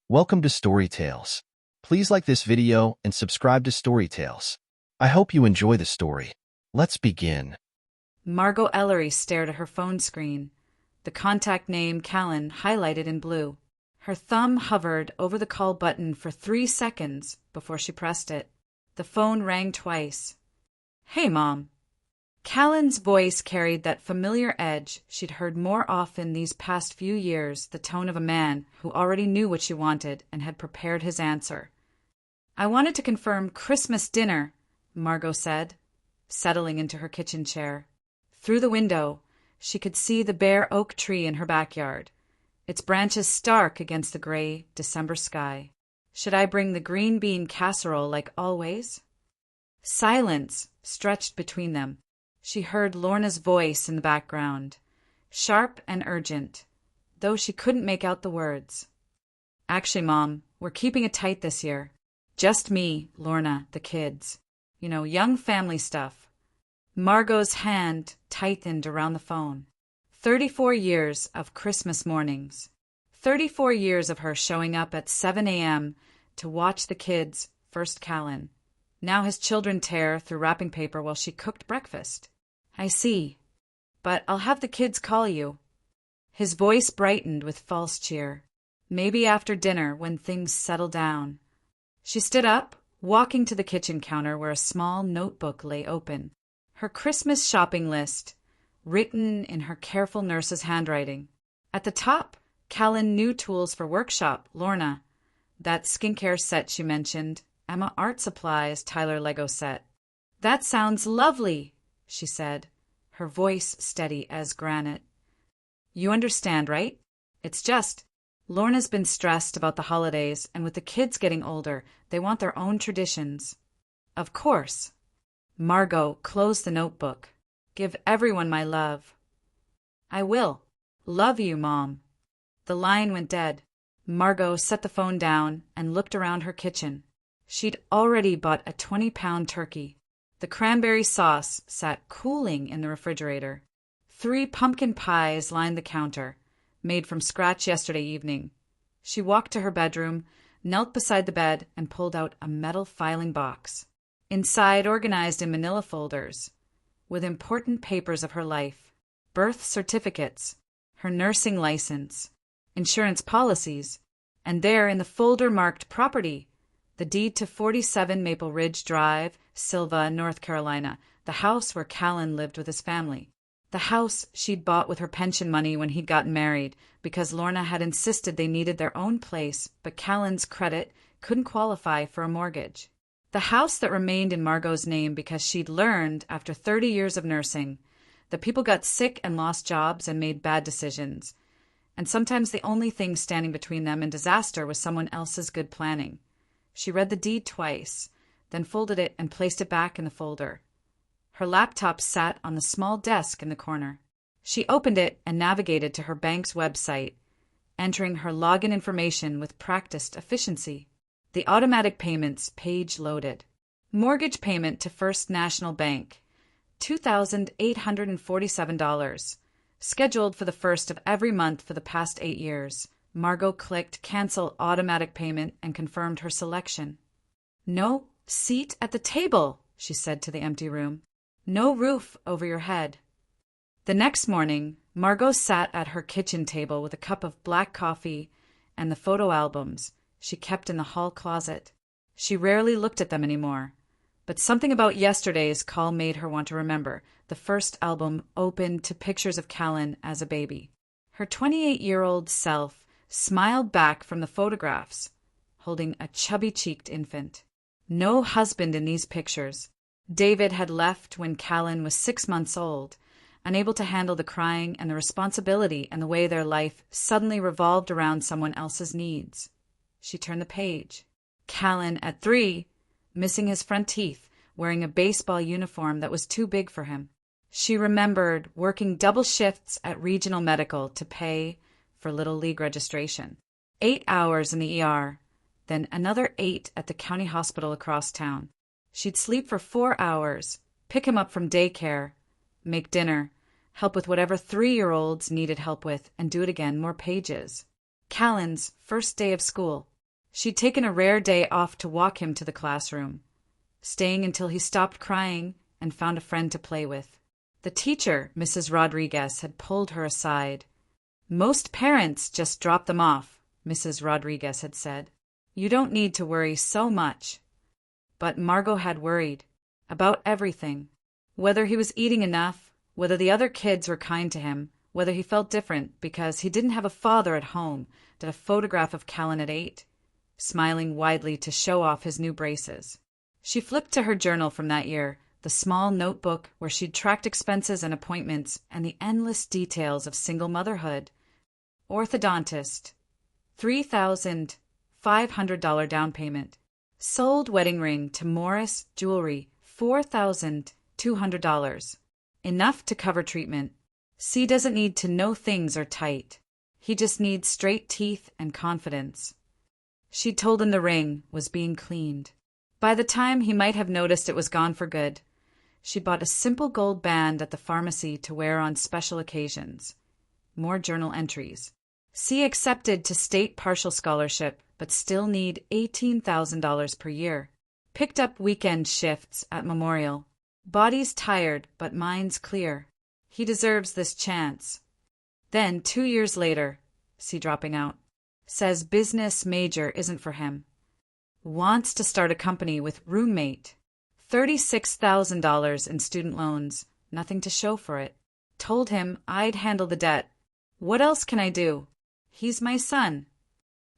Welcome to Story Tales. Please like this video and subscribe to Story Tales. I hope you enjoy the story. Let's begin. Margot Ellery stared at her phone screen, the contact name Callan highlighted in blue. Her thumb hovered over the call button for 3 seconds before she pressed it. The phone rang twice. "Hey, Mom." Callan's voice carried that familiar edge she'd heard more often these past few years, the tone of a man who already knew what she wanted and had prepared his answer. "I wanted to confirm Christmas dinner," Margot said, settling into her kitchen chair. Through the window, she could see the bare oak tree in her backyard, its branches stark against the gray December sky. "Should I bring the green bean casserole like always?" Silence stretched between them. She heard Lorna's voice in the background, sharp and urgent, though she couldn't make out the words. "Actually, Mom, we're keeping it tight this year. Just me, Lorna, the kids. Young family stuff." Margot's hand tightened around the phone. 34 years of Christmas mornings. 34 years of her showing up at 7 a.m. to watch the kids, first Callan. Now his children tear through wrapping paper while she cooked breakfast. "I see. But I'll have the kids call you." His voice brightened with false cheer. "Maybe after dinner when things settle down." She stood up, walking to the kitchen counter where a small notebook lay open. Her Christmas shopping list, written in her careful nurse's handwriting. At the top, Callan new tools for workshop, Lorna. That skincare set she mentioned, Emma art supplies, Tyler Lego set. "That sounds lovely," she said, her voice steady as granite. "You understand, right? It's just, Lorna's been stressed about the holidays, and with the kids getting older, they want their own traditions." "Of course." Margot closed the notebook. "Give everyone my love." "I will. Love you, Mom." The line went dead. Margot set the phone down and looked around her kitchen. She'd already bought a 20-pound turkey. The cranberry sauce sat cooling in the refrigerator. 3 pumpkin pies lined the counter, made from scratch yesterday evening. She walked to her bedroom, knelt beside the bed, and pulled out a metal filing box. Inside, organized in manila folders, with important papers of her life, birth certificates, her nursing license, insurance policies, and there in the folder marked property, the deed to 47 Maple Ridge Drive, Silva, North Carolina, the house where Callan lived with his family. The house she'd bought with her pension money when he'd gotten married, because Lorna had insisted they needed their own place, but Callan's credit couldn't qualify for a mortgage. The house that remained in Margot's name because she'd learned, after 30 years of nursing, that people got sick and lost jobs and made bad decisions, and sometimes the only thing standing between them and disaster was someone else's good planning. She read the deed twice, then folded it and placed it back in the folder. Her laptop sat on the small desk in the corner. She opened it and navigated to her bank's website, entering her login information with practiced efficiency. The automatic payments page loaded. Mortgage payment to First National Bank, $2,847, scheduled for the first of every month for the past 8 years. Margot clicked Cancel Automatic Payment and confirmed her selection. "No seat at the table," she said to the empty room. "No roof over your head." The next morning, Margot sat at her kitchen table with a cup of black coffee and the photo albums she kept in the hall closet. She rarely looked at them anymore, but something about yesterday's call made her want to remember. The first album opened to pictures of Callan as a baby. Her 28-year-old self smiled back from the photographs, holding a chubby-cheeked infant. No husband in these pictures. David had left when Callan was 6 months old, unable to handle the crying and the responsibility and the way their life suddenly revolved around someone else's needs. She turned the page. Callan, at 3, missing his front teeth, wearing a baseball uniform that was too big for him. She remembered working double shifts at Regional Medical to pay for Little League registration. 8 hours in the ER, then another 8 at the county hospital across town. She'd sleep for 4 hours, pick him up from daycare, make dinner, help with whatever 3-year-olds needed help with, and do it again, more pages. Callan's first day of school. She'd taken a rare day off to walk him to the classroom, staying until he stopped crying and found a friend to play with. The teacher, Mrs. Rodriguez, had pulled her aside. "Most parents just drop them off," Mrs. Rodriguez had said. "You don't need to worry so much." But Margot had worried about everything. Whether he was eating enough, whether the other kids were kind to him, whether he felt different because he didn't have a father at home, did a photograph of Callan at 8, smiling widely to show off his new braces. She flipped to her journal from that year, the small notebook where she'd tracked expenses and appointments and the endless details of single motherhood. Orthodontist, $3,500 down payment. Sold wedding ring to Morris Jewelry, $4,200. Enough to cover treatment. C doesn't need to know things are tight. He just needs straight teeth and confidence. She told him the ring was being cleaned. By the time he might have noticed it was gone for good, she bought a simple gold band at the pharmacy to wear on special occasions. More journal entries. C accepted to state partial scholarship, but still need $18,000 per year. Picked up weekend shifts at Memorial. Body's tired, but mind's clear. He deserves this chance. Then, 2 years later, C dropping out. Says business major isn't for him. Wants to start a company with roommate. $36,000 in student loans. Nothing to show for it. Told him I'd handle the debt. What else can I do? He's my son.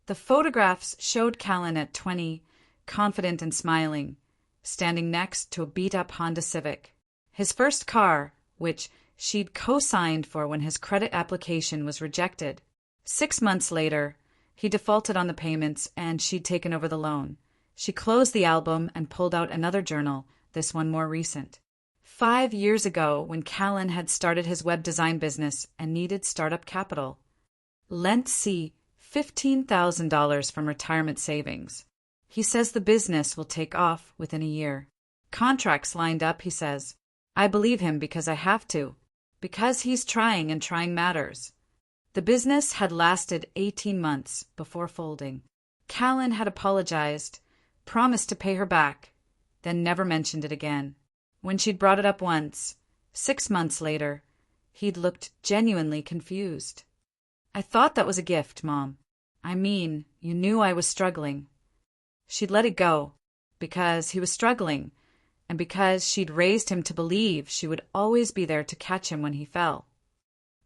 The photographs showed Callan at 20, confident and smiling, standing next to a beat-up Honda Civic. His first car, which she'd co-signed for when his credit application was rejected. 6 months later, he defaulted on the payments and she'd taken over the loan. She closed the album and pulled out another journal, this one more recent. 5 years ago, when Callan had started his web design business and needed startup capital. Lent C $15,000 from retirement savings. He says the business will take off within a year. Contracts lined up, he says. I believe him because I have to. Because he's trying and trying matters. The business had lasted 18 months before folding. Callan had apologized, promised to pay her back, then never mentioned it again. When she'd brought it up once, 6 months later, he'd looked genuinely confused. I thought that was a gift, Mom. I mean, you knew I was struggling. She'd let it go, because he was struggling, and because she'd raised him to believe she would always be there to catch him when he fell.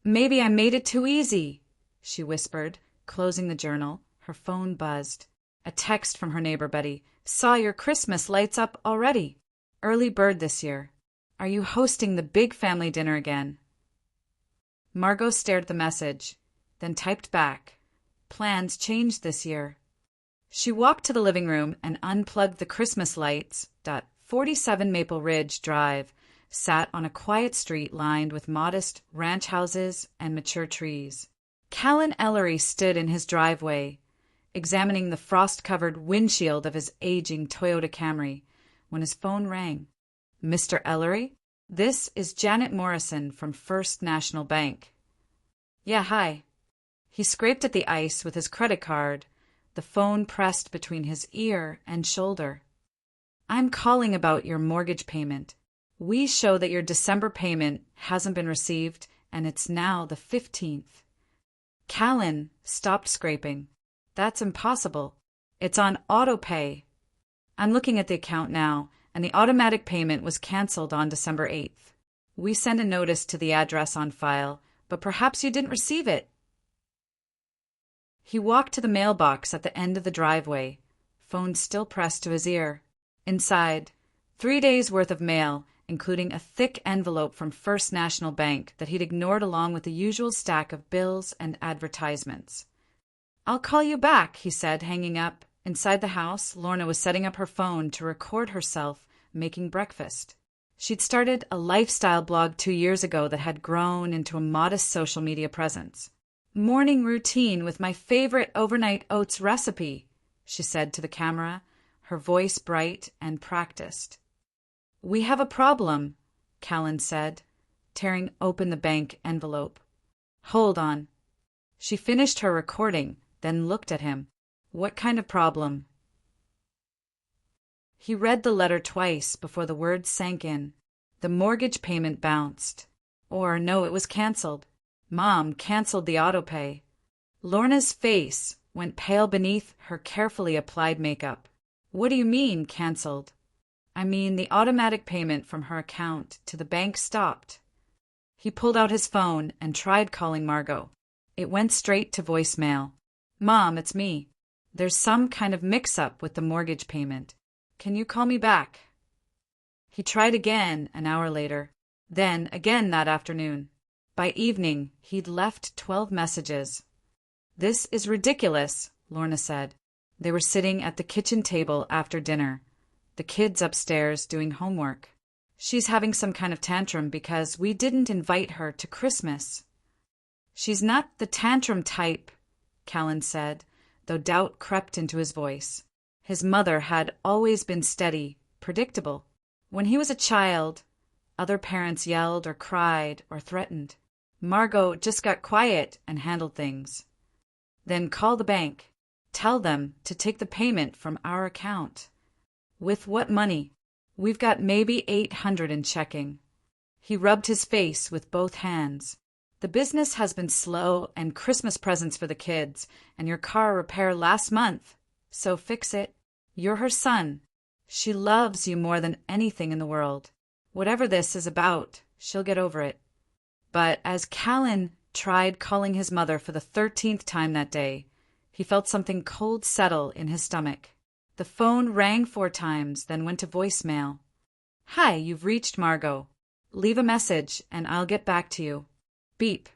Maybe I made it too easy, she whispered, closing the journal. Her phone buzzed. A text from her neighbor Betty. Saw your Christmas lights up already. Early bird this year. Are you hosting the big family dinner again? Margot stared at the message, then typed back. Plans changed this year. She walked to the living room and unplugged the Christmas lights. 47 Maple Ridge Drive sat on a quiet street lined with modest ranch houses and mature trees. Callan Ellery stood in his driveway, examining the frost-covered windshield of his aging Toyota Camry, when his phone rang. Mr. Ellery? This is Janet Morrison from First National Bank. Yeah, hi. He scraped at the ice with his credit card, the phone pressed between his ear and shoulder. I'm calling about your mortgage payment. We show that your December payment hasn't been received, and it's now the 15th. Callan stopped scraping. That's impossible. It's on auto pay. I'm looking at the account now, and the automatic payment was canceled on December 8th. We sent a notice to the address on file, but perhaps you didn't receive it. He walked to the mailbox at the end of the driveway, phone still pressed to his ear. Inside, 3 days' worth of mail, including a thick envelope from First National Bank that he'd ignored along with the usual stack of bills and advertisements. I'll call you back, he said, hanging up. Inside the house, Lorna was setting up her phone to record herself making breakfast. She'd started a lifestyle blog 2 years ago that had grown into a modest social media presence. Morning routine with my favorite overnight oats recipe, she said to the camera, her voice bright and practiced. We have a problem, Callan said, tearing open the bank envelope. Hold on. She finished her recording, then looked at him. What kind of problem? He read the letter twice before the words sank in. The mortgage payment bounced. Or no, it was canceled. Mom canceled the autopay. Lorna's face went pale beneath her carefully applied makeup. What do you mean, canceled? I mean, the automatic payment from her account to the bank stopped. He pulled out his phone and tried calling Margot. It went straight to voicemail. Mom, it's me. There's some kind of mix-up with the mortgage payment. Can you call me back? He tried again an hour later, then again that afternoon. By evening, he'd left 12 messages. This is ridiculous, Lorna said. They were sitting at the kitchen table after dinner, the kids upstairs doing homework. She's having some kind of tantrum because we didn't invite her to Christmas. She's not the tantrum type, Callan said, though doubt crept into his voice. His mother had always been steady, predictable. When he was a child, other parents yelled or cried or threatened. Margot just got quiet and handled things. Then call the bank. Tell them to take the payment from our account. With what money? We've got maybe $800 in checking. He rubbed his face with both hands. The business has been slow and Christmas presents for the kids and your car repair last month. So fix it. You're her son. She loves you more than anything in the world. Whatever this is about, she'll get over it. But as Callan tried calling his mother for the 13th time that day, he felt something cold settle in his stomach. The phone rang 4 times, then went to voicemail. Hi, you've reached Margot. Leave a message and I'll get back to you. Beep.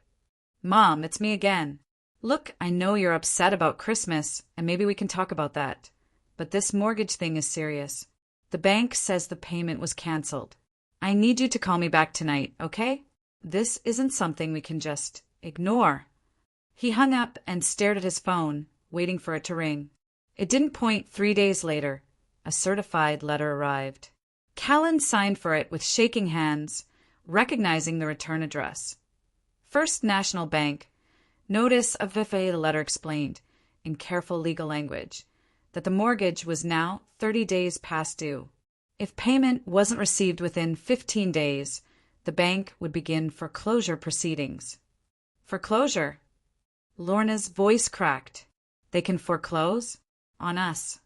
Mom, it's me again. Look, I know you're upset about Christmas, and maybe we can talk about that. But this mortgage thing is serious. The bank says the payment was canceled. I need you to call me back tonight, okay? This isn't something we can just ignore. He hung up and stared at his phone, waiting for it to ring. It didn't point 3 days later. A certified letter arrived. Callan signed for it with shaking hands, recognizing the return address. First National Bank. Notice of FICTIONAL, the letter explained, in careful legal language, that the mortgage was now 30 days past due. If payment wasn't received within 15 days, the bank would begin foreclosure proceedings. Foreclosure? Lorna's voice cracked. They can foreclose? On us.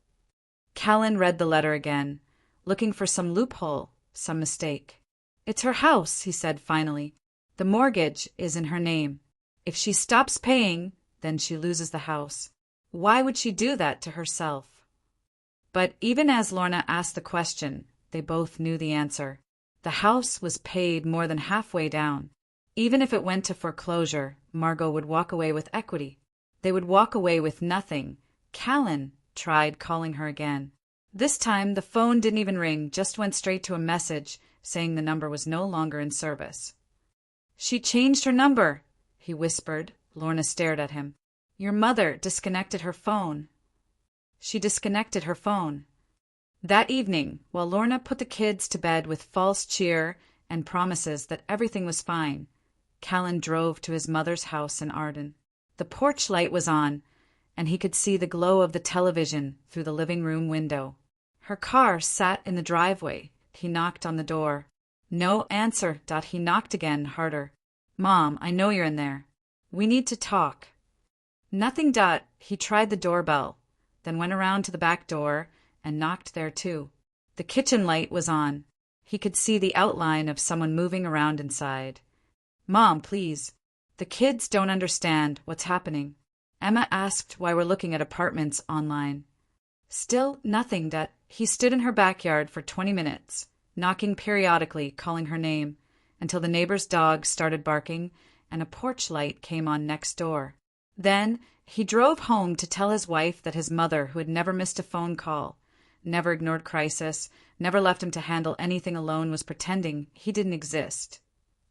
Callan read the letter again, looking for some loophole, some mistake. It's her house, he said finally. The mortgage is in her name. If she stops paying, then she loses the house. Why would she do that to herself? But even as Lorna asked the question, they both knew the answer. The house was paid more than halfway down. Even if it went to foreclosure, Margot would walk away with equity. They would walk away with nothing. Callan tried calling her again. This time the phone didn't even ring, just went straight to a message saying the number was no longer in service. She changed her number, he whispered. Lorna stared at him. Your mother disconnected her phone. She disconnected her phone. That evening, while Lorna put the kids to bed with false cheer and promises that everything was fine, Callan drove to his mother's house in Arden. The porch light was on, and he could see the glow of the television through the living room window. Her car sat in the driveway. He knocked on the door. No answer. He knocked again, harder. Mom, I know you're in there. We need to talk. Nothing. He tried the doorbell, then went around to the back door and knocked there too. The kitchen light was on. He could see the outline of someone moving around inside. Mom, please. The kids don't understand what's happening. Emma asked why we're looking at apartments online. Still nothing. He stood in her backyard for 20 minutes, knocking periodically, calling her name, until the neighbor's dog started barking and a porch light came on next door. Then he drove home to tell his wife that his mother, who had never missed a phone call, never ignored crisis, never left him to handle anything alone, was pretending he didn't exist.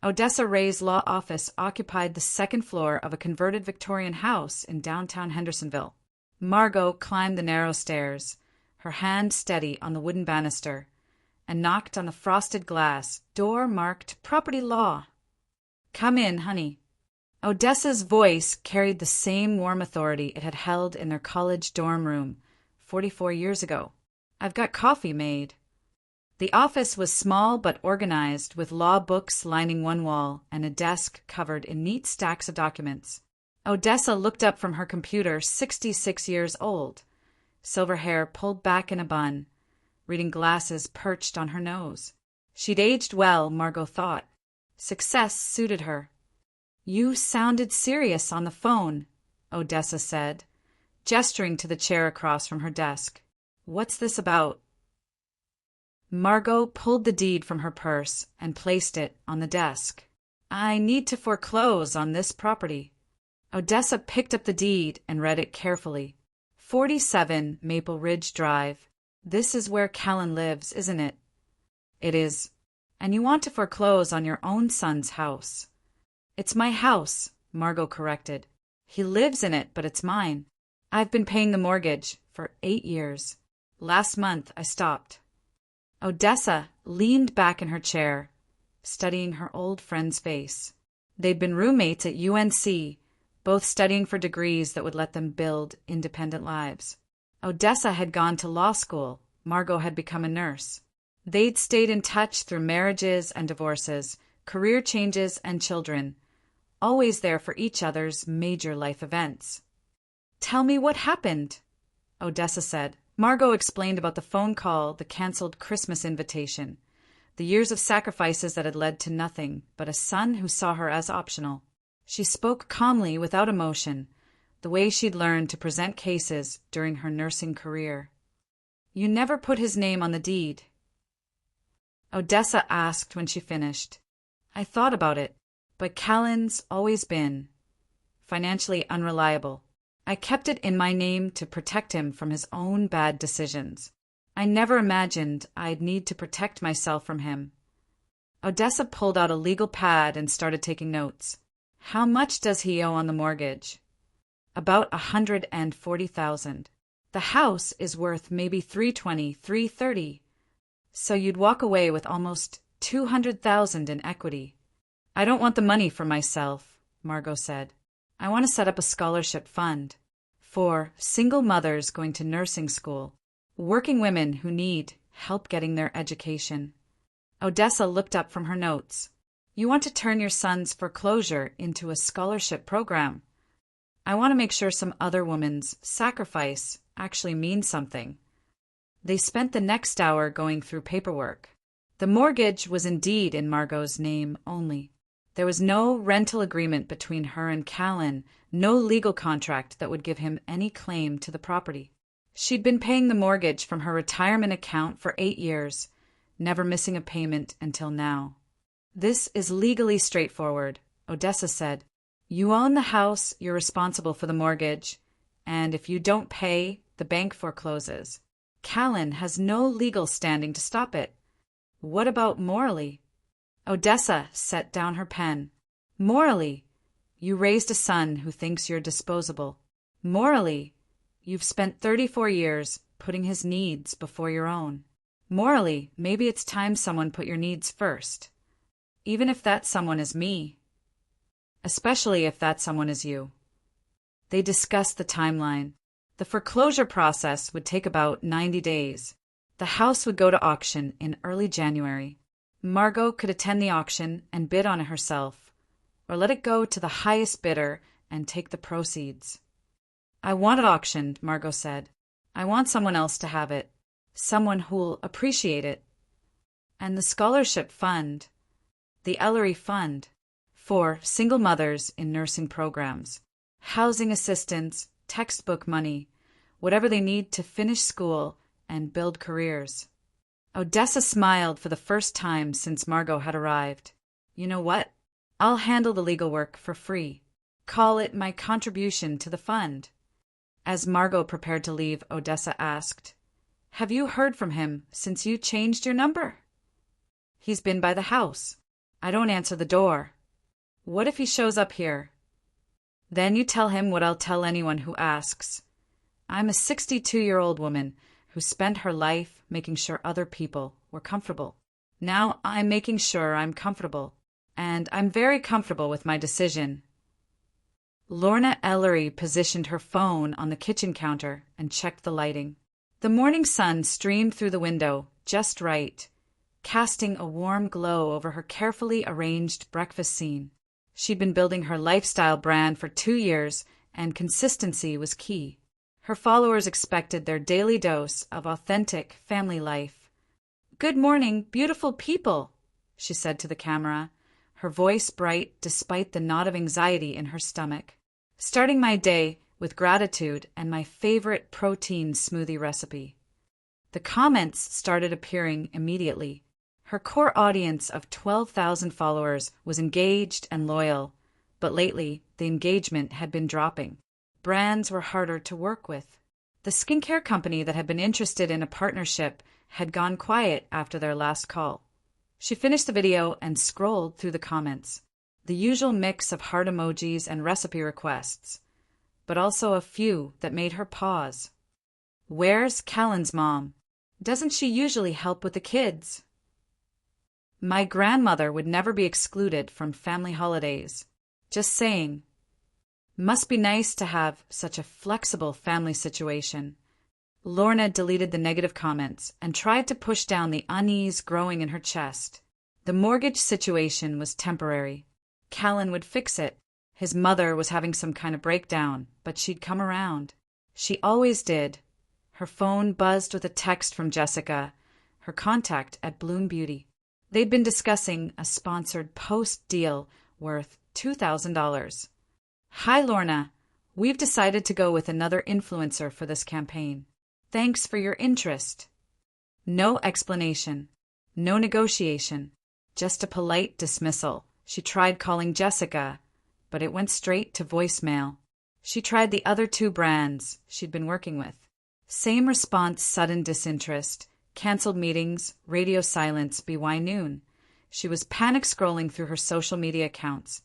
Odessa Ray's law office occupied the 2nd floor of a converted Victorian house in downtown Hendersonville. Margot climbed the narrow stairs, her hand steady on the wooden banister, and knocked on the frosted glass door marked Property Law. Come in, honey. Odessa's voice carried the same warm authority it had held in their college dorm room 44 years ago. I've got coffee made. The office was small but organized, with law books lining one wall and a desk covered in neat stacks of documents. Odessa looked up from her computer, 66 years old, silver hair pulled back in a bun, reading glasses perched on her nose. She'd aged well, Margot thought. Success suited her. "You sounded serious on the phone," Odessa said, gesturing to the chair across from her desk. "What's this about?" Margot pulled the deed from her purse and placed it on the desk. "I need to foreclose on this property." Odessa picked up the deed and read it carefully. 47 Maple Ridge Drive. This is where Callan lives, isn't it? It is. And you want to foreclose on your own son's house. It's my house, Margot corrected. He lives in it, but it's mine. I've been paying the mortgage for 8 years. Last month I stopped. Odessa leaned back in her chair, studying her old friend's face. They'd been roommates at UNC, both studying for degrees that would let them build independent lives. Odessa had gone to law school. Margot had become a nurse. They'd stayed in touch through marriages and divorces, career changes and children, always there for each other's major life events. "Tell me what happened," Odessa said. Margot explained about the phone call, the canceled Christmas invitation, the years of sacrifices that had led to nothing but a son who saw her as optional. She spoke calmly, without emotion, the way she'd learned to present cases during her nursing career. "You never put his name on the deed?" Odessa asked when she finished. "I thought about it, but Callan's always been financially unreliable. I kept it in my name to protect him from his own bad decisions. I never imagined I'd need to protect myself from him." Odessa pulled out a legal pad and started taking notes. "How much does he owe on the mortgage?" "About $140,000. The house is worth maybe $320,000, $330,000. So you'd walk away with almost $200,000 in equity." "I don't want the money for myself," Margot said. "I want to set up a scholarship fund for single mothers going to nursing school, working women who need help getting their education." Odessa looked up from her notes. "You want to turn your son's foreclosure into a scholarship program. I want to make sure some other woman's sacrifice actually means something." They spent the next hour going through paperwork. The mortgage was indeed in Margot's name only. There was no rental agreement between her and Callan, no legal contract that would give him any claim to the property. She'd been paying the mortgage from her retirement account for 8 years, never missing a payment until now. "This is legally straightforward," Odessa said. "You own the house, you're responsible for the mortgage, and if you don't pay, the bank forecloses. Callan has no legal standing to stop it." "What about morally?" Odessa set down her pen. "Morally, you raised a son who thinks you're disposable. Morally, you've spent 34 years putting his needs before your own. Morally, maybe it's time someone put your needs first. Even if that someone is me. Especially if that someone is you." They discussed the timeline. The foreclosure process would take about 90 days. The house would go to auction in early January. Margot could attend the auction and bid on it herself, or let it go to the highest bidder and take the proceeds. "I want it auctioned," Margot said. "I want someone else to have it, someone who'll appreciate it. And the scholarship fund, the Ellery Fund, for single mothers in nursing programs, housing assistance, textbook money, whatever they need to finish school and build careers." Odessa smiled for the first time since Margot had arrived. "You know what? I'll handle the legal work for free. Call it my contribution to the fund." As Margot prepared to leave, Odessa asked, "Have you heard from him since you changed your number?" "He's been by the house. I don't answer the door." "What if he shows up here?" "Then you tell him what I'll tell anyone who asks. I'm a 62-year-old woman who spent her life making sure other people were comfortable. Now I'm making sure I'm comfortable, and I'm very comfortable with my decision." Lorna Ellery positioned her phone on the kitchen counter and checked the lighting. The morning sun streamed through the window, just right, casting a warm glow over her carefully arranged breakfast scene. She'd been building her lifestyle brand for 2 years, and consistency was key. Her followers expected their daily dose of authentic family life. "Good morning, beautiful people," she said to the camera, her voice bright despite the knot of anxiety in her stomach. "Starting my day with gratitude and my favorite protein smoothie recipe." The comments started appearing immediately. Her core audience of 12,000 followers was engaged and loyal, but lately the engagement had been dropping. Brands were harder to work with. The skincare company that had been interested in a partnership had gone quiet after their last call. She finished the video and scrolled through the comments. The usual mix of heart emojis and recipe requests, but also a few that made her pause. "Where's Callan's mom? Doesn't she usually help with the kids?" "My grandmother would never be excluded from family holidays. Just saying. Must be nice to have such a flexible family situation." Lorna deleted the negative comments and tried to push down the unease growing in her chest. The mortgage situation was temporary. Callan would fix it. His mother was having some kind of breakdown, but she'd come around. She always did. Her phone buzzed with a text from Jessica, her contact at Bloom Beauty. They'd been discussing a sponsored post deal worth $2,000. "Hi, Lorna. We've decided to go with another influencer for this campaign. Thanks for your interest." No explanation. No negotiation. Just a polite dismissal. She tried calling Jessica, but it went straight to voicemail. She tried the other 2 brands she'd been working with. Same response, sudden disinterest. Cancelled meetings, radio silence, BY noon. She was panic scrolling through her social media accounts,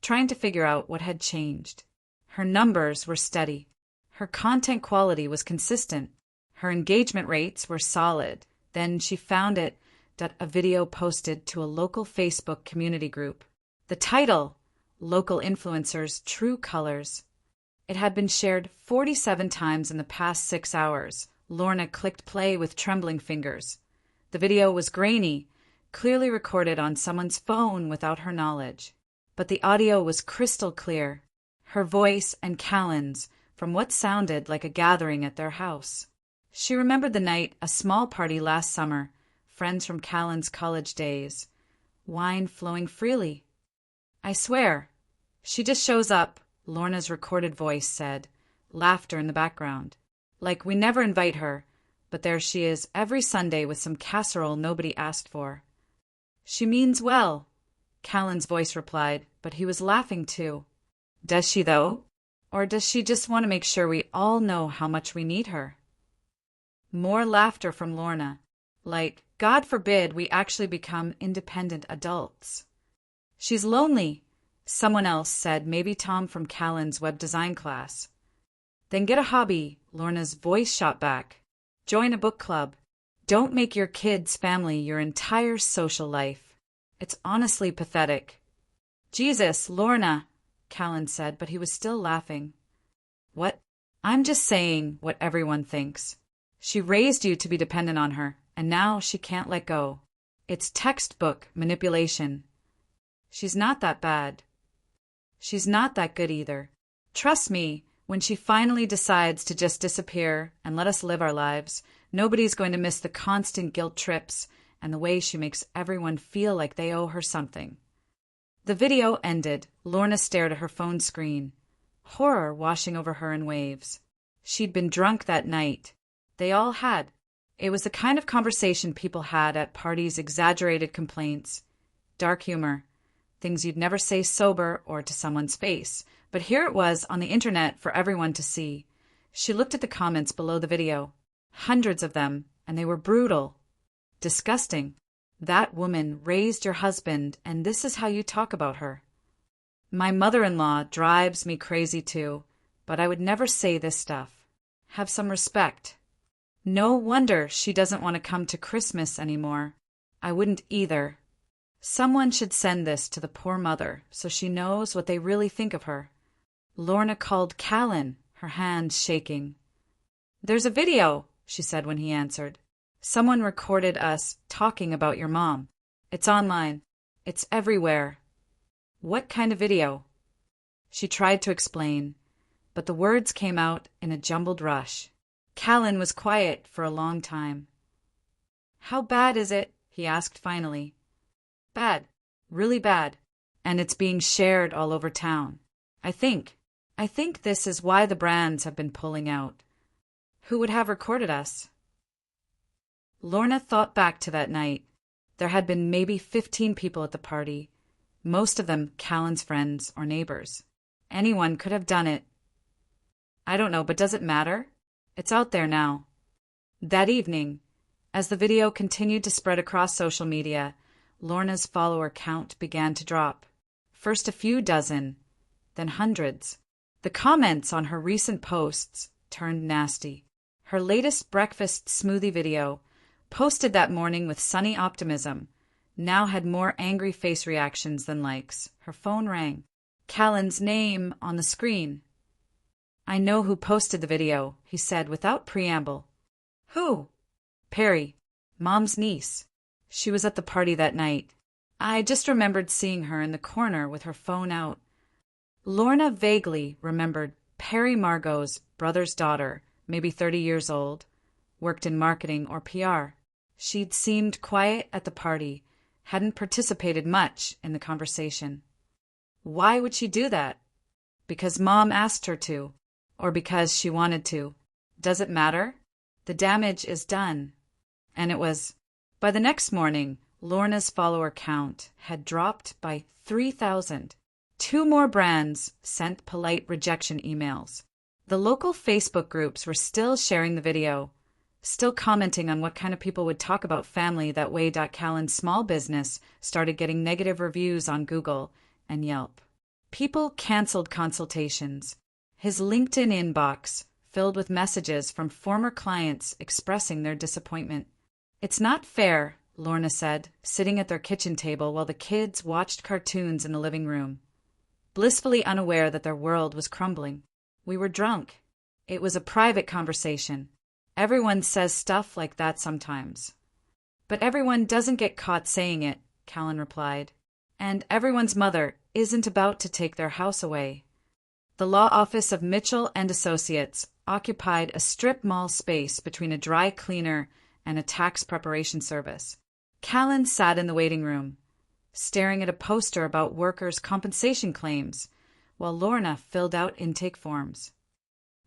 trying to figure out what had changed. Her numbers were steady. Her content quality was consistent. Her engagement rates were solid. Then she found it that a video posted to a local Facebook community group. The title, "Local Influencers' True Colors." It had been shared 47 times in the past 6 hours. Lorna clicked play with trembling fingers. The video was grainy, clearly recorded on someone's phone without her knowledge. But the audio was crystal clear, her voice and Callan's, from what sounded like a gathering at their house. She remembered the night, a small party last summer, friends from Callan's college days. Wine flowing freely. "I swear, she just shows up," Lorna's recorded voice said, laughter in the background. "Like we never invite her, but there she is every Sunday with some casserole nobody asked for." "She means well," Callan's voice replied, but he was laughing too. "Does she, though? Or does she just want to make sure we all know how much we need her?" More laughter from Lorna. Like, God forbid we actually become independent adults. "She's lonely," someone else said, maybe Tom from Callan's web design class. "Then get a hobby," Lorna's voice shot back. "Join a book club. Don't make your kids' family your entire social life. It's honestly pathetic." "Jesus, Lorna," Callan said, but he was still laughing. "What? I'm just saying what everyone thinks. She raised you to be dependent on her, and now she can't let go. It's textbook manipulation. She's not that bad. She's not that good either. Trust me, when she finally decides to just disappear and let us live our lives, nobody's going to miss the constant guilt trips and the way she makes everyone feel like they owe her something." The video ended. Lorna stared at her phone screen, horror washing over her in waves. She'd been drunk that night. They all had. It was the kind of conversation people had at parties, exaggerated complaints, dark humor, things you'd never say sober or to someone's face. But here it was on the internet for everyone to see. She looked at the comments below the video. Hundreds of them, and they were brutal. Disgusting. "That woman raised your husband, and this is how you talk about her." "My mother-in-law drives me crazy too, but I would never say this stuff. Have some respect. No wonder she doesn't want to come to Christmas anymore. I wouldn't either. Someone should send this to the poor mother so she knows what they really think of her." Lorna called Callan, her hands shaking. "There's a video," she said when he answered. "Someone recorded us talking about your mom. It's online. It's everywhere." "What kind of video?" She tried to explain, but the words came out in a jumbled rush. Callan was quiet for a long time. "How bad is it?" he asked finally. "Bad. Really bad. And it's being shared all over town. I think this is why the brands have been pulling out." "Who would have recorded us?" Lorna thought back to that night. There had been maybe 15 people at the party, most of them Callan's friends or neighbors. Anyone could have done it. "I don't know, but does it matter? It's out there now." That evening, as the video continued to spread across social media, Lorna's follower count began to drop. First a few dozen, then hundreds. The comments on her recent posts turned nasty. Her latest breakfast smoothie video, posted that morning with sunny optimism, now had more angry face reactions than likes. Her phone rang. Callan's name on the screen. "I know who posted the video," he said without preamble. "Who?" "Perry, Mom's niece. She was at the party that night. I just remembered seeing her in the corner with her phone out." Lorna vaguely remembered Perry Margot's brother's daughter, maybe 30 years old, worked in marketing or PR. She'd seemed quiet at the party, hadn't participated much in the conversation. Why would she do that? Because Mom asked her to, or because she wanted to. Does it matter? The damage is done. And it was. By the next morning, Lorna's follower count had dropped by 3,000. 2 more brands sent polite rejection emails. The local Facebook groups were still sharing the video, still commenting on what kind of people would talk about family that way. Callan's small business started getting negative reviews on Google and Yelp. People canceled consultations. His LinkedIn inbox filled with messages from former clients expressing their disappointment. "It's not fair," Lorna said, sitting at their kitchen table while the kids watched cartoons in the living room, blissfully unaware that their world was crumbling. "We were drunk. It was a private conversation. Everyone says stuff like that sometimes." "But everyone doesn't get caught saying it," Callan replied. "And everyone's mother isn't about to take their house away." The law office of Mitchell and Associates occupied a strip mall space between a dry cleaner and a tax preparation service. Callan sat in the waiting room, staring at a poster about workers' compensation claims, while Lorna filled out intake forms.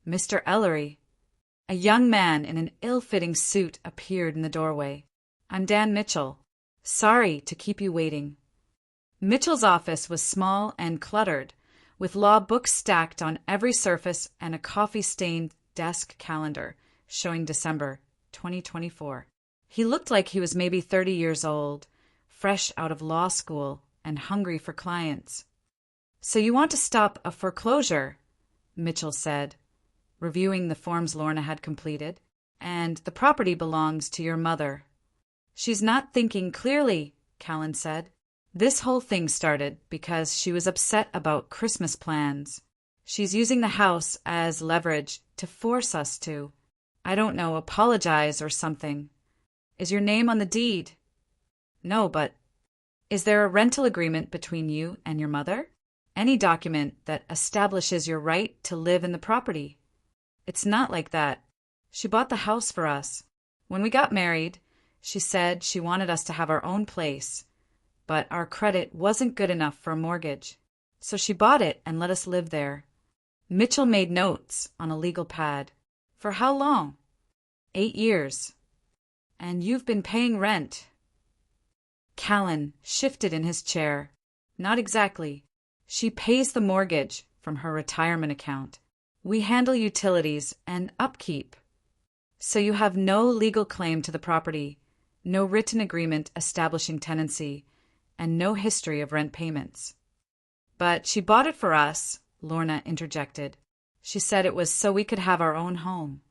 "Mr. Ellery." A young man in an ill-fitting suit appeared in the doorway. "I'm Dan Mitchell. Sorry to keep you waiting." Mitchell's office was small and cluttered, with law books stacked on every surface and a coffee-stained desk calendar showing December 2024. He looked like he was maybe 30 years old, fresh out of law school and hungry for clients. "So you want to stop a foreclosure?" Mitchell said, reviewing the forms Lorna had completed. "And the property belongs to your mother." "She's not thinking clearly," Callan said. "This whole thing started because she was upset about Christmas plans. She's using the house as leverage to force us to, I don't know, apologize or something." "Is your name on the deed?" "No, but..." "Is there a rental agreement between you and your mother? Any document that establishes your right to live in the property?" "It's not like that. She bought the house for us. When we got married, she said she wanted us to have our own place, but our credit wasn't good enough for a mortgage. So she bought it and let us live there." Mitchell made notes on a legal pad. "For how long?" 8 years. "And you've been paying rent?" Callan shifted in his chair. "Not exactly. She pays the mortgage from her retirement account. We handle utilities and upkeep." "So you have no legal claim to the property, no written agreement establishing tenancy, and no history of rent payments." "But she bought it for us," Lorna interjected. "She said it was so we could have our own home."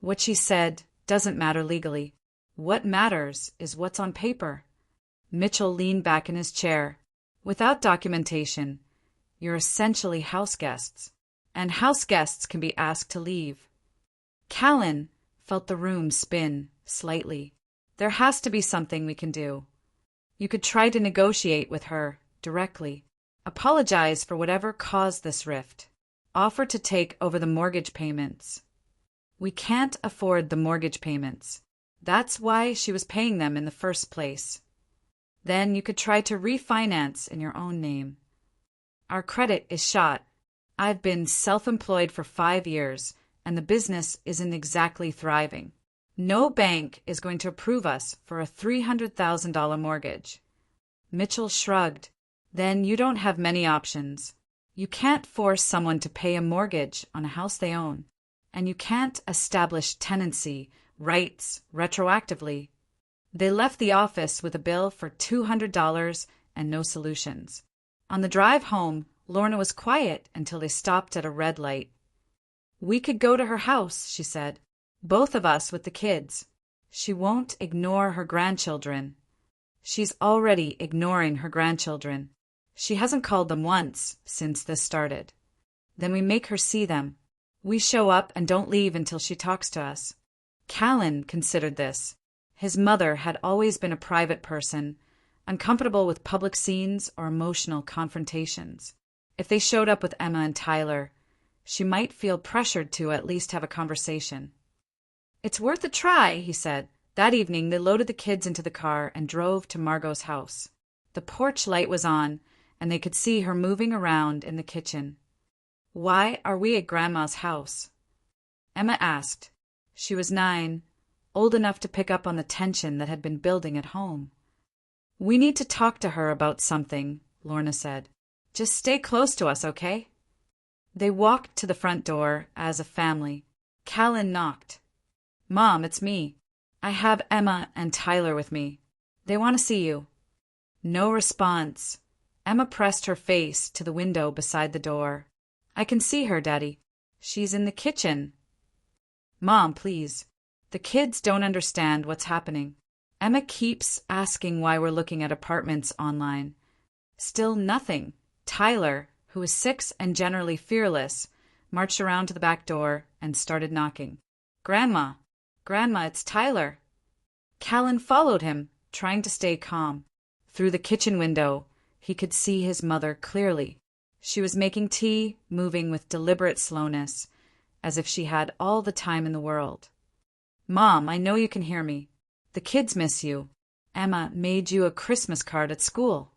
"What she said doesn't matter legally. What matters is what's on paper." Mitchell leaned back in his chair. "Without documentation, you're essentially house guests. and house guests can be asked to leave. Callan felt the room spin slightly. There has to be something we can do. You could try to negotiate with her directly. Apologize for whatever caused this rift. Offer to take over the mortgage payments. We can't afford the mortgage payments. That's why she was paying them in the first place. Then you could try to refinance in your own name. Our credit is shot. I've been self-employed for 5 years, and the business isn't exactly thriving. No bank is going to approve us for a $300,000 mortgage. Mitchell shrugged. Then you don't have many options. You can't force someone to pay a mortgage on a house they own, and you can't establish tenancy rights retroactively. They left the office with a bill for $200 and no solutions. On the drive home, Lorna was quiet until they stopped at a red light. We could go to her house, she said. Both of us with the kids. She won't ignore her grandchildren. She's already ignoring her grandchildren. She hasn't called them once since this started. Then we make her see them. We show up and don't leave until she talks to us. Callan considered this. His mother had always been a private person, uncomfortable with public scenes or emotional confrontations. If they showed up with Emma and Tyler, she might feel pressured to at least have a conversation. It's worth a try, he said. That evening, they loaded the kids into the car and drove to Margot's house. The porch light was on, and they could see her moving around in the kitchen. Why are we at Grandma's house? Emma asked. She was 9, old enough to pick up on the tension that had been building at home. We need to talk to her about something, Lorna said. Just stay close to us, okay? They walked to the front door as a family. Callan knocked. Mom, it's me. I have Emma and Tyler with me. They want to see you. No response. Emma pressed her face to the window beside the door. I can see her, Daddy. She's in the kitchen. Mom, please. The kids don't understand what's happening. Emma keeps asking why we're looking at apartments online. Still nothing. Tyler, who is 6 and generally fearless, marched around to the back door and started knocking. Grandma, it's Tyler. Callan followed him, trying to stay calm. Through the kitchen window, he could see his mother clearly. She was making tea, moving with deliberate slowness, as if she had all the time in the world. Mom, I know you can hear me. The kids miss you. Emma made you a Christmas card at school.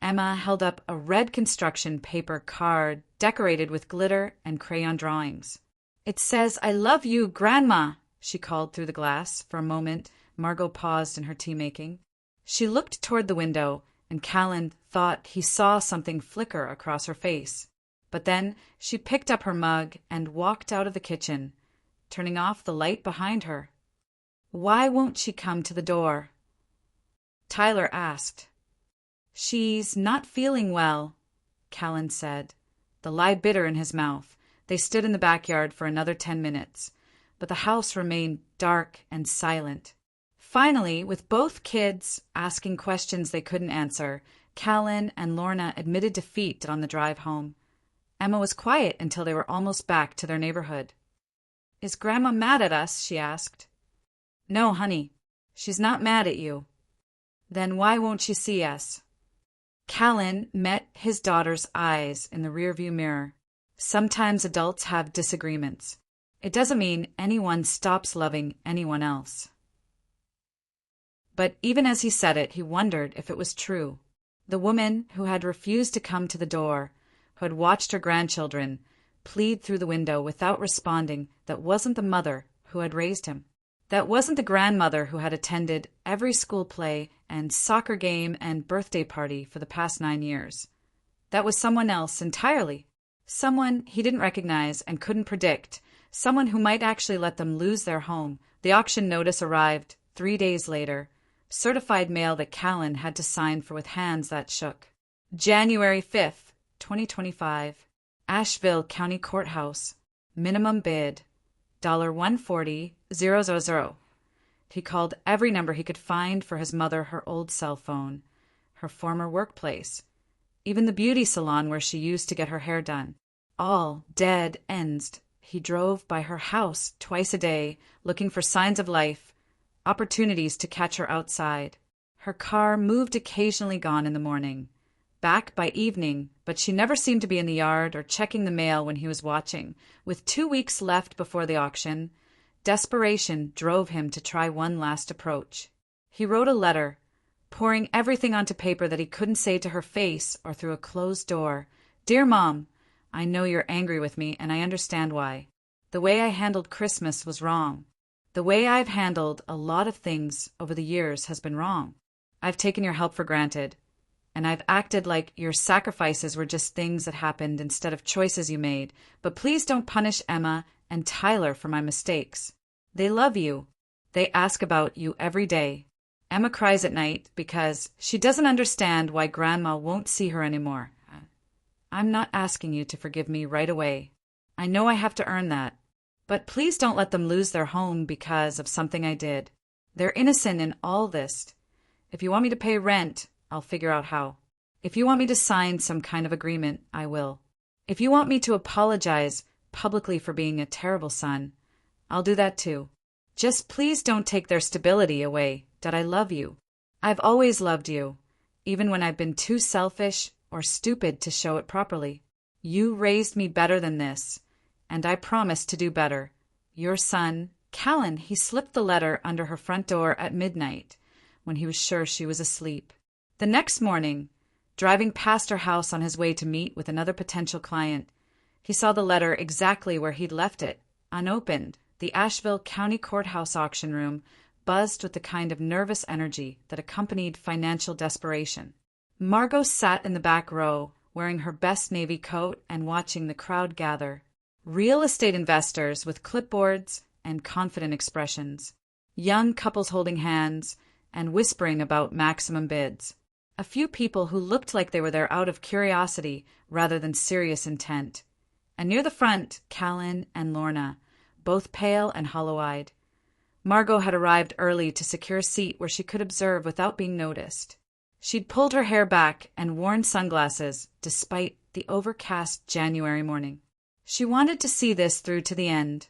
Emma held up a red construction paper card decorated with glitter and crayon drawings. It says, I love you, Grandma, she called through the glass. For a moment, Margot paused in her tea-making. She looked toward the window, and Callan thought he saw something flicker across her face. But then she picked up her mug and walked out of the kitchen, turning off the light behind her. Why won't she come to the door? Tyler asked. She's not feeling well, Callan said, the lie bitter in his mouth. They stood in the backyard for another 10 minutes, but the house remained dark and silent. Finally, with both kids asking questions they couldn't answer, Callan and Lorna admitted defeat on the drive home. Emma was quiet until they were almost back to their neighborhood. Is Grandma mad at us? She asked. No, honey. She's not mad at you. Then why won't she see us? Callan met his daughter's eyes in the rearview mirror. Sometimes adults have disagreements. It doesn't mean anyone stops loving anyone else. But even as he said it, he wondered if it was true. The woman who had refused to come to the door, who had watched her grandchildren plead through the window without responding, that wasn't the mother who had raised him. That wasn't the grandmother who had attended every school play and soccer game and birthday party for the past 9 years. That was someone else entirely. Someone he didn't recognize and couldn't predict. Someone who might actually let them lose their home. The auction notice arrived 3 days later. Certified mail that Callan had to sign for with hands that shook. January 5th, 2025. Asheville County Courthouse. Minimum bid. $140,000. He called every number he could find for his mother, her old cell phone, her former workplace, even the beauty salon where she used to get her hair done. All dead ends. He drove by her house twice a day, looking for signs of life, opportunities to catch her outside. Her car moved occasionally gone in the morning, back by evening, but she never seemed to be in the yard or checking the mail when he was watching. With 2 weeks left before the auction, desperation drove him to try one last approach. He wrote a letter, pouring everything onto paper that he couldn't say to her face or through a closed door. Dear Mom, I know you're angry with me, and I understand why. The way I handled Christmas was wrong. The way I've handled a lot of things over the years has been wrong. I've taken your help for granted, and I've acted like your sacrifices were just things that happened instead of choices you made. But please don't punish Emma and Tyler for my mistakes. They love you. They ask about you every day. Emma cries at night because she doesn't understand why Grandma won't see her anymore. I'm not asking you to forgive me right away. I know I have to earn that. But please don't let them lose their home because of something I did. They're innocent in all this. If you want me to pay rent, I'll figure out how. If you want me to sign some kind of agreement, I will. If you want me to apologize publicly for being a terrible son, I'll do that too. Just please don't take their stability away, that I love you. I've always loved you, even when I've been too selfish or stupid to show it properly. You raised me better than this, and I promise to do better. Your son, Callan. He slipped the letter under her front door at midnight, when he was sure she was asleep. The next morning, driving past her house on his way to meet with another potential client, he saw the letter exactly where he'd left it, unopened. The Asheville County Courthouse auction room buzzed with the kind of nervous energy that accompanied financial desperation. Margot sat in the back row, wearing her best navy coat and watching the crowd gather. Real estate investors with clipboards and confident expressions. Young couples holding hands and whispering about maximum bids. A few people who looked like they were there out of curiosity rather than serious intent. And near the front, Callan and Lorna, both pale and hollow-eyed. Margot had arrived early to secure a seat where she could observe without being noticed. She'd pulled her hair back and worn sunglasses, despite the overcast January morning. She wanted to see this through to the end,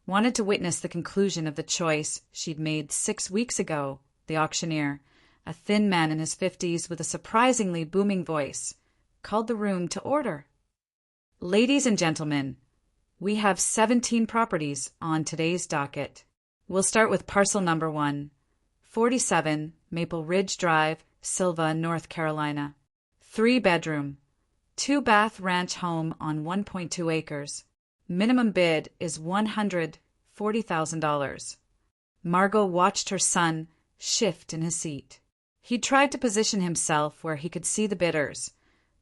wanted to witness the conclusion of the choice she'd made 6 weeks ago. The auctioneer, a thin man in his 50s with a surprisingly booming voice, called the room to order. Ladies and gentlemen, we have 17 properties on today's docket. We'll start with parcel number 1, 47 Maple Ridge Drive, Sylva, North Carolina. 3-bedroom, 2-bath ranch home on 1.2 acres. Minimum bid is $140,000. Margot watched her son shift in his seat. He tried to position himself where he could see the bidders,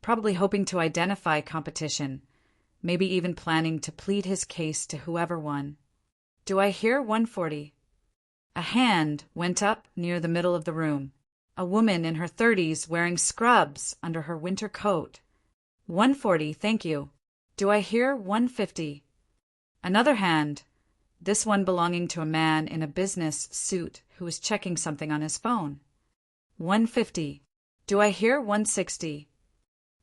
probably hoping to identify competition, maybe even planning to plead his case to whoever won. Do I hear 140? A hand went up near the middle of the room. A woman in her 30s wearing scrubs under her winter coat. 140, thank you. Do I hear 150? Another hand, this one belonging to a man in a business suit who was checking something on his phone. 150. Do I hear 160?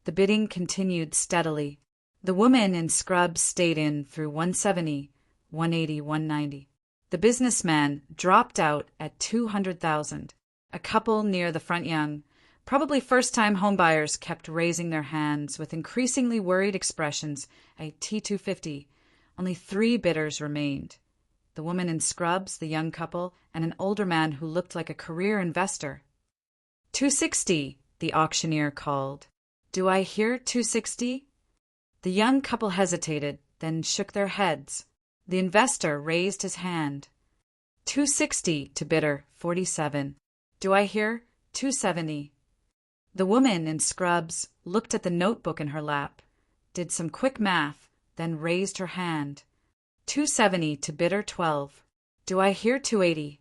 The bidding continued steadily. The woman in scrubs stayed in through 170, 180, 190. The businessman dropped out at 200,000. A couple near the front, young, probably first-time homebuyers, kept raising their hands with increasingly worried expressions at T250. Only 3 bidders remained. The woman in scrubs, the young couple, and an older man who looked like a career investor. 260, the auctioneer called. Do I hear 260? The young couple hesitated, then shook their heads. The investor raised his hand. 260 to bidder 47. Do I hear 270? The woman in scrubs looked at the notebook in her lap, did some quick math, then raised her hand. 270 to bidder 12. Do I hear 280?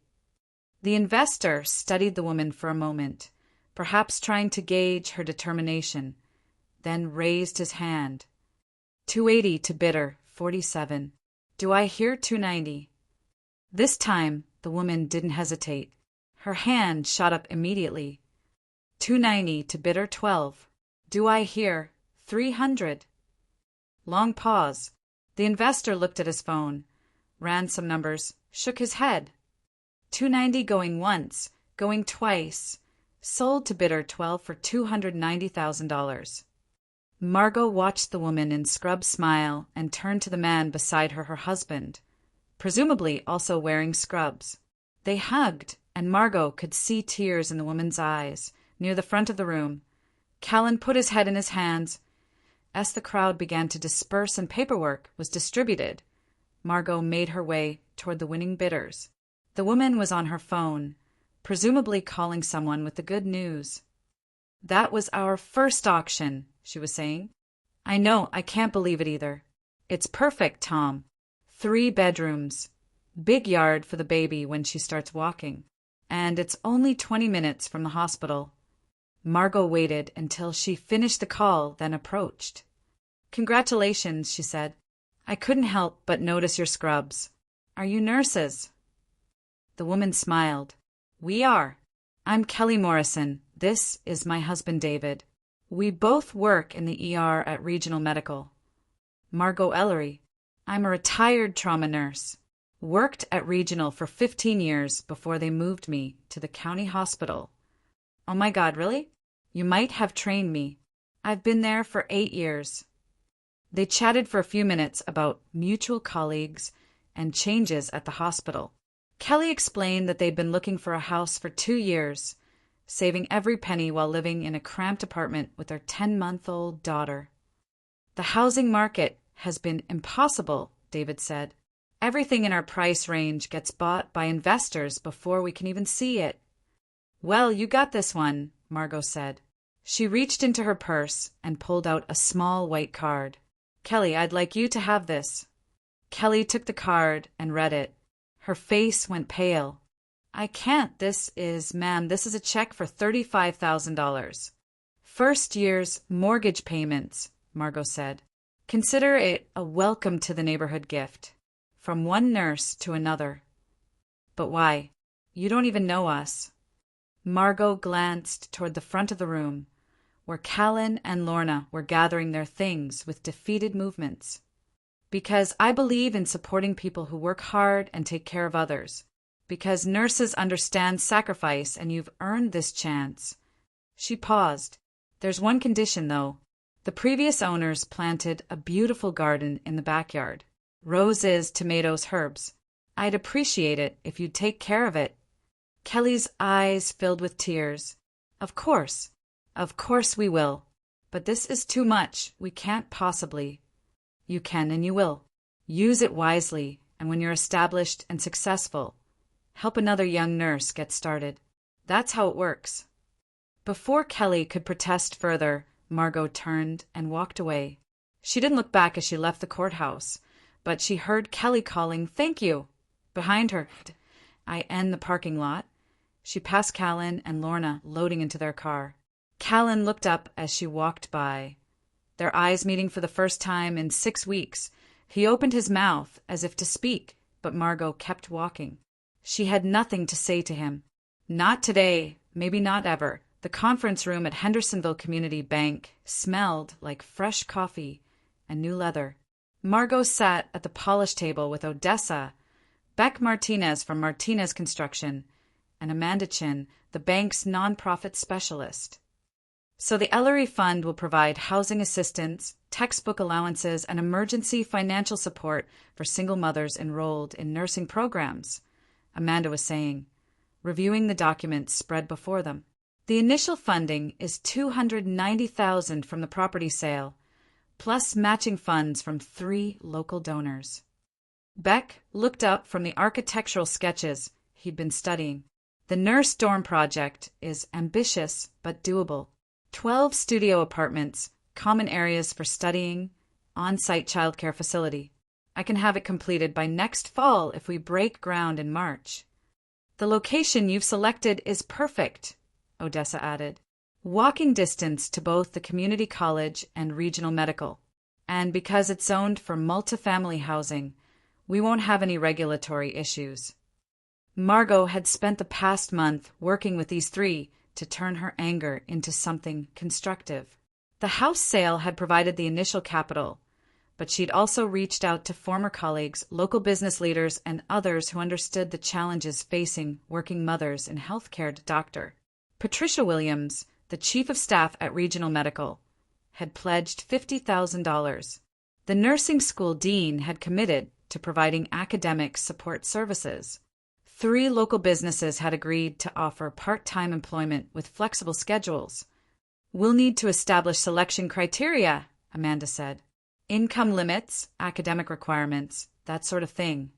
The investor studied the woman for a moment, perhaps trying to gauge her determination, then raised his hand. 280 to bidder 47. Do I hear 290? This time, the woman didn't hesitate. Her hand shot up immediately. 290 to bidder 12. Do I hear 300? Long pause. The investor looked at his phone, ran some numbers, shook his head. 290 going once, going twice. Sold to bidder 12 for $290,000. Margot watched the woman in scrubs smile and turned to the man beside her husband, presumably also wearing scrubs. They hugged, and Margot could see tears in the woman's eyes, near the front of the room. Callan put his head in his hands. As the crowd began to disperse and paperwork was distributed, Margot made her way toward the winning bidders. The woman was on her phone, presumably calling someone with the good news. "That was our first auction," she was saying. "I know, I can't believe it either. It's perfect, Tom. 3 bedrooms. Big yard for the baby when she starts walking. And it's only 20 minutes from the hospital." Margot waited until she finished the call, then approached. "Congratulations," she said. "I couldn't help but notice your scrubs. Are you nurses?" The woman smiled. "We are. I'm Kelly Morrison. This is my husband, David. We both work in the ER at Regional Medical." "Margot Ellery. I'm a retired trauma nurse. Worked at Regional for 15 years before they moved me to the county hospital." "Oh my God, really? You might have trained me. I've been there for 8 years." They chatted for a few minutes about mutual colleagues and changes at the hospital. Kelly explained that they'd been looking for a house for 2 years, saving every penny while living in a cramped apartment with their 10-month-old daughter. "The housing market has been impossible," David said. "Everything in our price range gets bought by investors before we can even see it." "Well, you got this one," Margot said. She reached into her purse and pulled out a small white card. "Kelly, I'd like you to have this." Kelly took the card and read it. Her face went pale. "I can't. Ma'am, this is a check for $35,000. First year's mortgage payments," Margot said. "Consider it a welcome to the neighborhood gift. From one nurse to another." "But why? You don't even know us." Margot glanced toward the front of the room, where Callan and Lorna were gathering their things with defeated movements. "Because I believe in supporting people who work hard and take care of others. Because nurses understand sacrifice and you've earned this chance." She paused. "There's one condition, though. The previous owners planted a beautiful garden in the backyard. Roses, tomatoes, herbs. I'd appreciate it if you'd take care of it." Kelly's eyes filled with tears. Of course we will. But this is too much. We can't possibly." "You can and you will. Use it wisely, and when you're established and successful, help another young nurse get started. That's how it works." Before Kelly could protest further, Margot turned and walked away. She didn't look back as she left the courthouse, but she heard Kelly calling, "Thank you," behind her. In the parking lot. She passed Callan and Lorna loading into their car. Callan looked up as she walked by. Their eyes meeting for the first time in 6 weeks, he opened his mouth as if to speak, but Margot kept walking. She had nothing to say to him. Not today, maybe not ever. The conference room at Hendersonville Community Bank smelled like fresh coffee and new leather. Margot sat at the polish table with Odessa, Beck Martinez from Martinez Construction, and Amanda Chin, the bank's nonprofit specialist. "So the Ellery Fund will provide housing assistance, textbook allowances, and emergency financial support for single mothers enrolled in nursing programs," Amanda was saying, reviewing the documents spread before them. "The initial funding is $290,000 from the property sale, plus matching funds from 3 local donors." Beck looked up from the architectural sketches he'd been studying. "The nurse dorm project is ambitious but doable. 12 studio apartments, common areas for studying, on-site childcare facility. I can have it completed by next fall if we break ground in March." "The location you've selected is perfect," Odessa added. "Walking distance to both the community college and regional medical. And because it's zoned for multifamily housing, we won't have any regulatory issues." Margot had spent the past month working with these 3 to turn her anger into something constructive. The house sale had provided the initial capital, but she'd also reached out to former colleagues, local business leaders, and others who understood the challenges facing working mothers in healthcare. Dr. Patricia Williams, the chief of staff at Regional Medical, had pledged $50,000. The nursing school dean had committed to providing academic support services. 3 local businesses had agreed to offer part-time employment with flexible schedules. "We'll need to establish selection criteria," Amanda said. "Income limits, academic requirements, that sort of thing."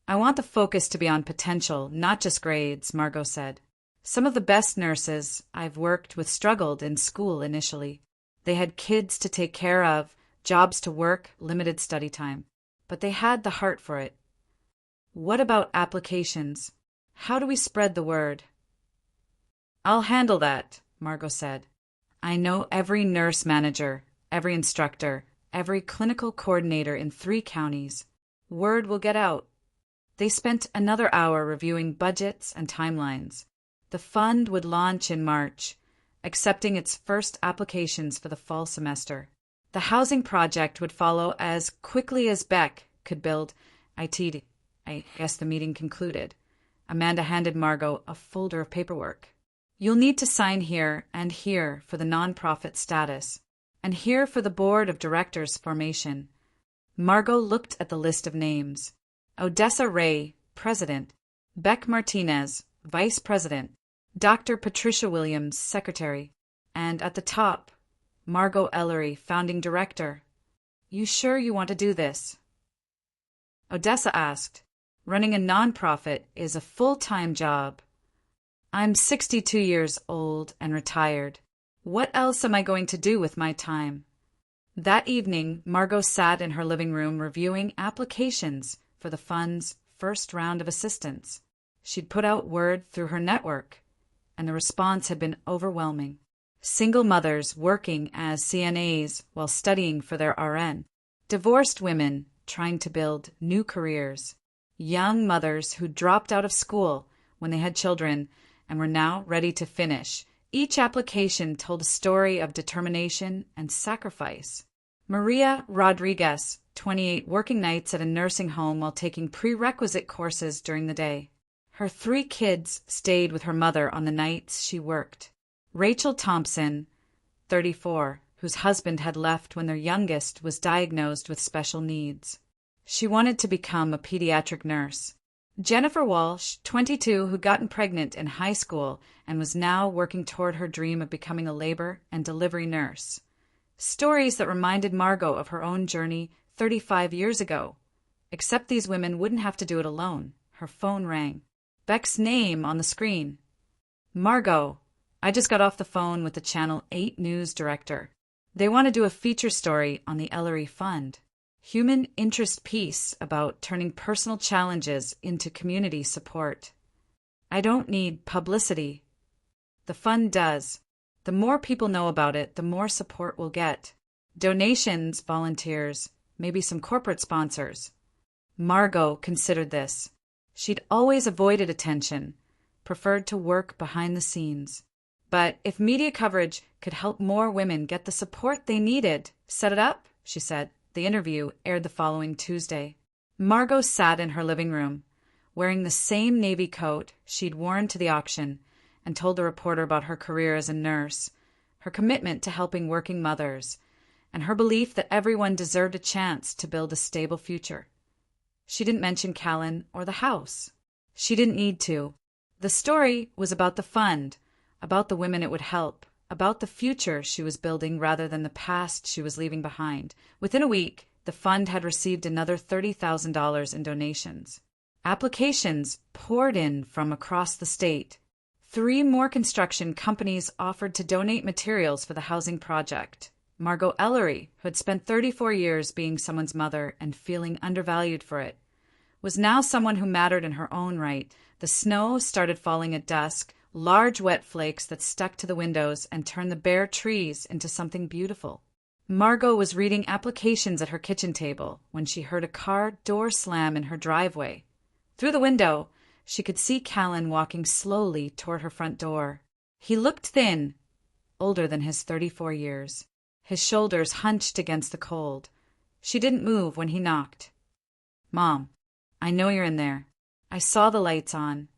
"I want the focus to be on potential, not just grades," Margot said. "Some of the best nurses I've worked with struggled in school initially. They had kids to take care of, jobs to work, limited study time. But they had the heart for it." "What about applications? How do we spread the word?" "I'll handle that," Margot said. "I know every nurse manager, every instructor, every clinical coordinator in 3 counties. Word will get out." They spent another hour reviewing budgets and timelines. The fund would launch in March, accepting its first applications for the fall semester. The housing project would follow as quickly as Beck could build IT. I guess the meeting concluded. Amanda handed Margot a folder of paperwork. "You'll need to sign here and here for the nonprofit status, and here for the board of directors formation." Margot looked at the list of names. Odessa Ray, president. Beck Martinez, vice president. Dr. Patricia Williams, secretary. And at the top, Margot Ellery, founding director. "You sure you want to do this?" Odessa asked. "Running a nonprofit is a full-time job. I'm 62 years old and retired. What else am I going to do with my time?" That evening, Margot sat in her living room reviewing applications for the fund's first round of assistance. She'd put out word through her network, and the response had been overwhelming. Single mothers working as CNAs while studying for their RN. Divorced women trying to build new careers. Young mothers who dropped out of school when they had children and were now ready to finish. Each application told a story of determination and sacrifice. Maria Rodriguez, 28, working nights at a nursing home while taking prerequisite courses during the day. Her 3 kids stayed with her mother on the nights she worked. Rachel Thompson, 34, whose husband had left when their youngest was diagnosed with special needs. She wanted to become a pediatric nurse. Jennifer Walsh, 22, who'd gotten pregnant in high school and was now working toward her dream of becoming a labor and delivery nurse. Stories that reminded Margot of her own journey 35 years ago. Except these women wouldn't have to do it alone. Her phone rang. Beck's name on the screen. "Margot, I just got off the phone with the Channel 8 news director. They want to do a feature story on the Ellery Fund. Human interest piece about turning personal challenges into community support. I don't need publicity. The fund does. The more people know about it, the more support we'll get. Donations, volunteers, maybe some corporate sponsors." Margot considered this. She'd always avoided attention, preferred to work behind the scenes. But if media coverage could help more women get the support they needed, set it up, she said. The interview aired the following Tuesday. Margot sat in her living room, wearing the same navy coat she'd worn to the auction, and told the reporter about her career as a nurse, her commitment to helping working mothers, and her belief that everyone deserved a chance to build a stable future. She didn't mention Callan or the house. She didn't need to. The story was about the fund, about the women it would help, about the future she was building rather than the past she was leaving behind. Within a week, the fund had received another $30,000 in donations. Applications poured in from across the state. 3 more construction companies offered to donate materials for the housing project. Margot Ellery, who had spent 34 years being someone's mother and feeling undervalued for it, was now someone who mattered in her own right. The snow started falling at dusk, large wet flakes that stuck to the windows and turned the bare trees into something beautiful. Margot was reading applications at her kitchen table when she heard a car door slam in her driveway. Through the window, she could see Callan walking slowly toward her front door. He looked thin, older than his 34 years. His shoulders hunched against the cold, She didn't move when he knocked. "Mom, I know you're in there. I saw the lights on."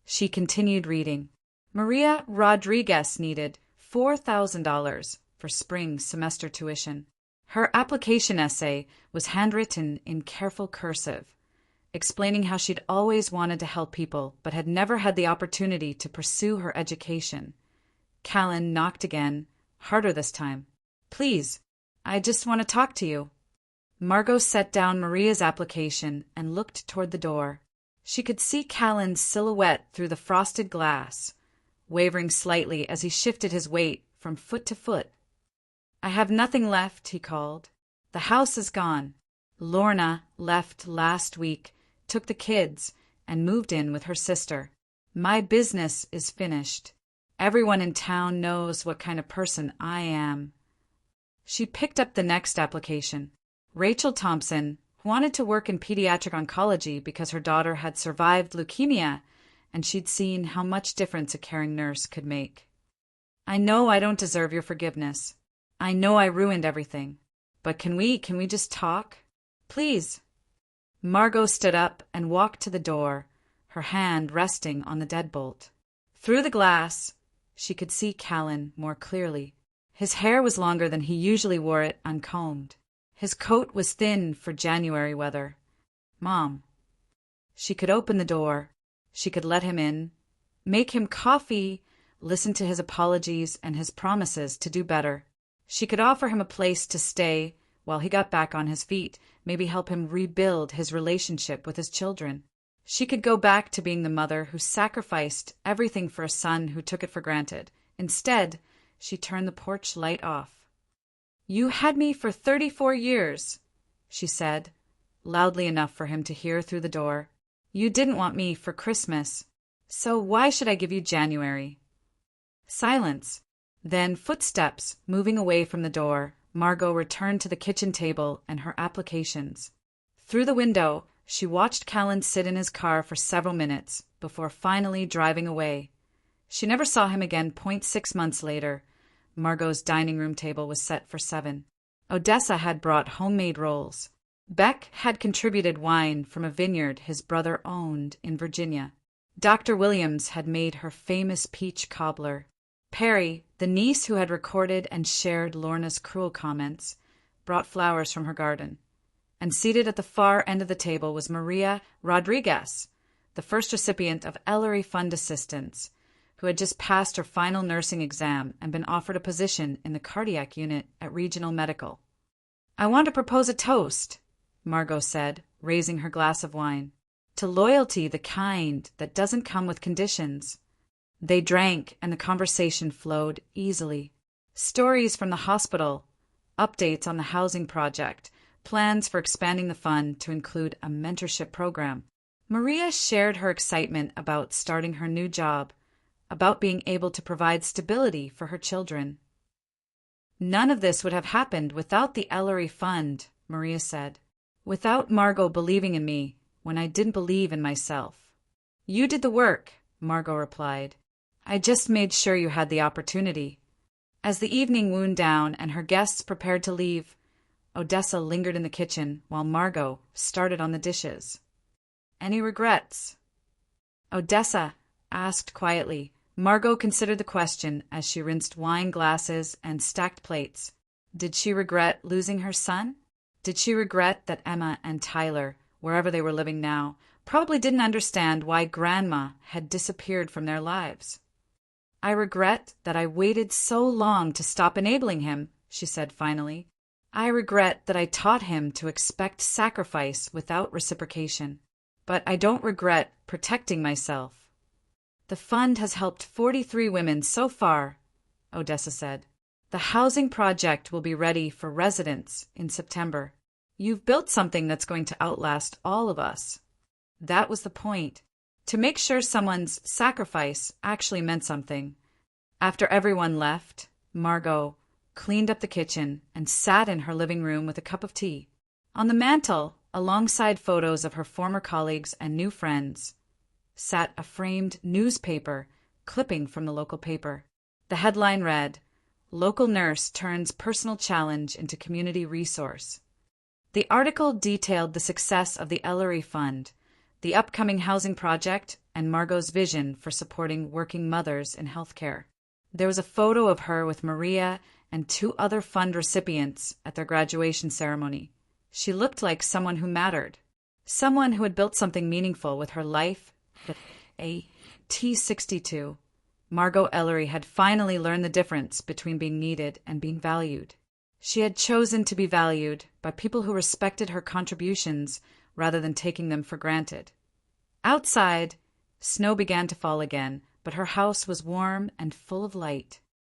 She continued reading. Maria Rodriguez needed $4,000 for spring semester tuition. Her application essay was handwritten in careful cursive, explaining how she'd always wanted to help people but had never had the opportunity to pursue her education. Callan knocked again, harder this time. "Please, I just want to talk to you." Margot set down Maria's application and looked toward the door. She could see Callan's silhouette through the frosted glass, wavering slightly as he shifted his weight from foot to foot. "I have nothing left," he called. "The house is gone. Lorna left last week, took the kids, and moved in with her sister. My business is finished. Everyone in town knows what kind of person I am." She picked up the next application. Rachel Thompson wanted to work in pediatric oncology because her daughter had survived leukemia, and she'd seen how much difference a caring nurse could make. "I know I don't deserve your forgiveness. I know I ruined everything. But can we just talk? Please." Margot stood up and walked to the door, her hand resting on the deadbolt. Through the glass, she could see Callan more clearly. His hair was longer than he usually wore it uncombed. His coat was thin for January weather. "Mom." She could open the door. She could let him in, make him coffee, listen to his apologies and his promises to do better. She could offer him a place to stay while he got back on his feet, maybe help him rebuild his relationship with his children. She could go back to being the mother who sacrificed everything for a son who took it for granted. Instead, she turned the porch light off. "You had me for 34 years, she said, loudly enough for him to hear through the door. "You didn't want me for Christmas, so why should I give you January?" Silence. Then footsteps moving away from the door. Margot returned to the kitchen table and her applications. Through the window, she watched Callan sit in his car for several minutes before finally driving away. She never saw him again. 6 months later, Margot's dining room table was set for 7. Odessa had brought homemade rolls. Beck had contributed wine from a vineyard his brother owned in Virginia. Dr. Williams had made her famous peach cobbler. Perry, the niece who had recorded and shared Lorna's cruel comments, brought flowers from her garden. And seated at the far end of the table was Maria Rodriguez, the first recipient of Ellery Fund assistance, who had just passed her final nursing exam and been offered a position in the cardiac unit at Regional Medical. "I want to propose a toast," Margot said, raising her glass of wine, "to loyalty, the kind that doesn't come with conditions." They drank, and the conversation flowed easily. Stories from the hospital, updates on the housing project, plans for expanding the fund to include a mentorship program. Maria shared her excitement about starting her new job, about being able to provide stability for her children. "None of this would have happened without the Ellery Fund," Maria said. "Without Margot believing in me when I didn't believe in myself." "You did the work," Margot replied. "I just made sure you had the opportunity." As the evening wound down and her guests prepared to leave, Odessa lingered in the kitchen while Margot started on the dishes. "Any regrets?" Odessa asked quietly. Margot considered the question as she rinsed wine glasses and stacked plates. Did she regret losing her son? Did she regret that Emma and Tyler, wherever they were living now, probably didn't understand why Grandma had disappeared from their lives? "I regret that I waited so long to stop enabling him," she said finally. "I regret that I taught him to expect sacrifice without reciprocation. But I don't regret protecting myself." "The fund has helped 43 women so far," Odessa said. "The housing project will be ready for residents in September. You've built something that's going to outlast all of us." That was the point. To make sure someone's sacrifice actually meant something. After everyone left, Margot cleaned up the kitchen and sat in her living room with a cup of tea. On the mantel, alongside photos of her former colleagues and new friends, sat a framed newspaper clipping from the local paper. The headline read, "Local Nurse Turns Personal Challenge into Community Resource." The article detailed the success of the Ellery Fund, the upcoming housing project, and Margot's vision for supporting working mothers in healthcare. There was a photo of her with Maria and 2 other fund recipients at their graduation ceremony. She looked like someone who mattered, someone who had built something meaningful with her life. At T62, Margot Ellery had finally learned the difference between being needed and being valued. She had chosen to be valued by people who respected her contributions rather than taking them for granted. Outside, snow began to fall again, but her house was warm and full of light.